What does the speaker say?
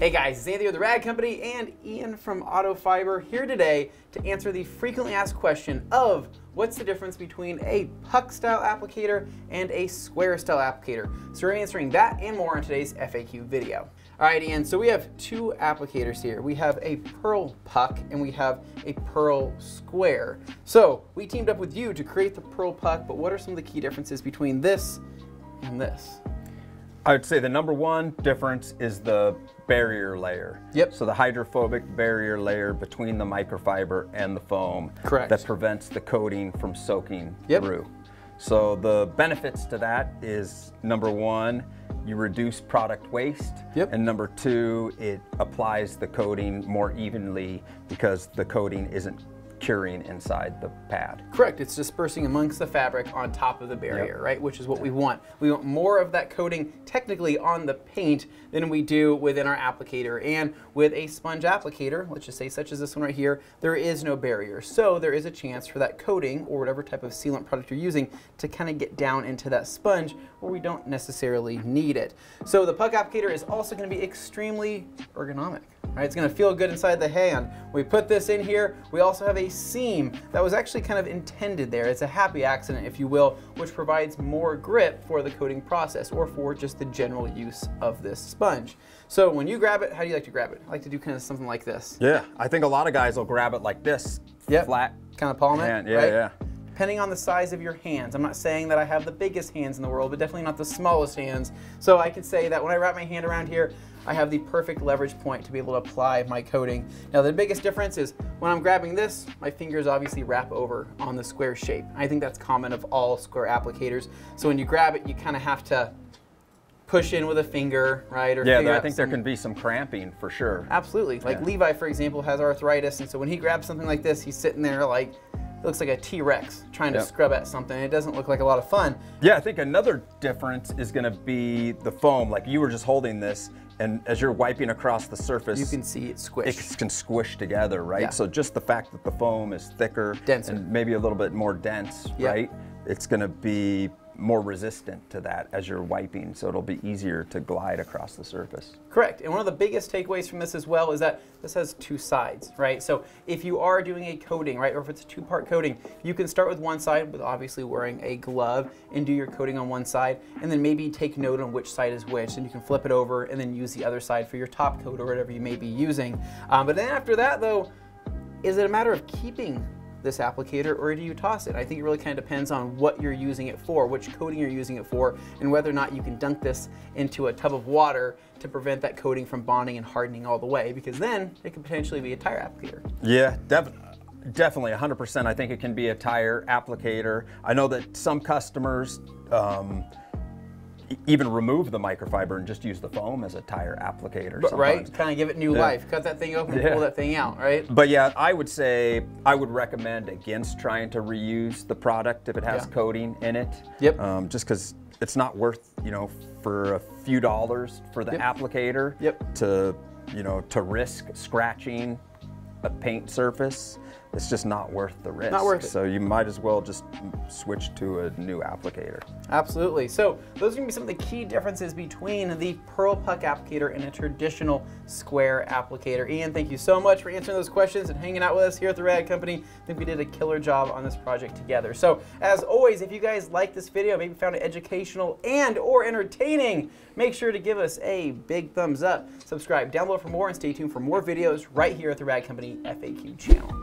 Hey guys, it's Anthony with the Rad Company and Ian from Autofiber here today to answer the frequently asked question of what's the difference between a puck style applicator and a square style applicator. So we're answering that and more in today's FAQ video. All right, Ian, so we have two applicators here. We have a pearl puck and we have a pearl square. So we teamed up with you to create the pearl puck, but what are some of the key differences between this and this? I would say the number one difference is the barrier layer. Yep. So the hydrophobic barrier layer between the microfiber and the foam. Correct. That prevents the coating from soaking through. So the benefits to that is, number one, you reduce product waste. Yep. And number two, it applies the coating more evenly because the coating isn't curing inside the pad. Correct, it's dispersing amongst the fabric on top of the barrier, right? Which is what we want. We want more of that coating technically on the paint than we do within our applicator. And with a sponge applicator, let's just say such as this one right here, there is no barrier. So there is a chance for that coating or whatever type of sealant product you're using to kind of get down into that sponge where we don't necessarily need it. So the puck applicator is also going to be extremely ergonomic. Right, it's going to feel good inside the hand. We put this in here. We also have a seam that was actually kind of intended there. It's a happy accident, if you will, which provides more grip for the coating process or for just the general use of this sponge. So when you grab it, how do you like to grab it? I like to do kind of something like this. Yeah, I think a lot of guys will grab it like this, flat. Kind of palm it, hand. Yeah, right? yeah. Depending on the size of your hands. I'm not saying that I have the biggest hands in the world, but definitely not the smallest hands. So I can say that when I wrap my hand around here, I have the perfect leverage point to be able to apply my coating. Now the biggest difference is when I'm grabbing this, my fingers obviously wrap over on the square shape. I think that's common of all square applicators. So when you grab it, you kind of have to push in with a finger, right? Or yeah, I think there can be some cramping for sure. Absolutely. Like Levi, for example, has arthritis, and so when he grabs something like this, he's sitting there like, it looks like a T-Rex trying to scrub at something. It doesn't look like a lot of fun. Yeah, I think another difference is going to be the foam. Like you were just holding this, and as you're wiping across the surface, you can see it squish. It can squish together, right? Yeah. So just the fact that the foam is thicker, denser, and maybe a little bit more dense, right? It's going to be more resistant to that as you're wiping, so it'll be easier to glide across the surface. Correct, and one of the biggest takeaways from this as well is that this has two sides, right? So if you are doing a coating, right, or if it's a two-part coating, you can start with one side with obviously wearing a glove and do your coating on one side, and then maybe take note on which side is which, and you can flip it over and then use the other side for your top coat or whatever you may be using. But then after that though, is it a matter of keeping this applicator, or do you toss it? I think it really kind of depends on what you're using it for, which coating you're using it for, and whether or not you can dunk this into a tub of water to prevent that coating from bonding and hardening all the way, because then it could potentially be a tire applicator. Yeah, definitely 100%. I think it can be a tire applicator. I know that some customers even remove the microfiber and just use the foam as a tire applicator. Right? Kind of give it new life. Cut that thing open and pull that thing out, right? But yeah, I would say I would recommend against trying to reuse the product if it has coating in it. Yep. Just because it's not worth, you know, for a few dollars for the applicator to, you know, to risk scratching a paint surface. It's just not worth the risk. Not worth it. So you might as well just switch to a new applicator. Absolutely. So those are going to be some of the key differences between the pearl puck applicator and a traditional square applicator. Ian, thank you so much for answering those questions and hanging out with us here at the Rad Company. I think we did a killer job on this project together. So as always, if you guys like this video, maybe found it educational and or entertaining, make sure to give us a big thumbs up. Subscribe down below for more and stay tuned for more videos right here at the Rad Company FAQ channel.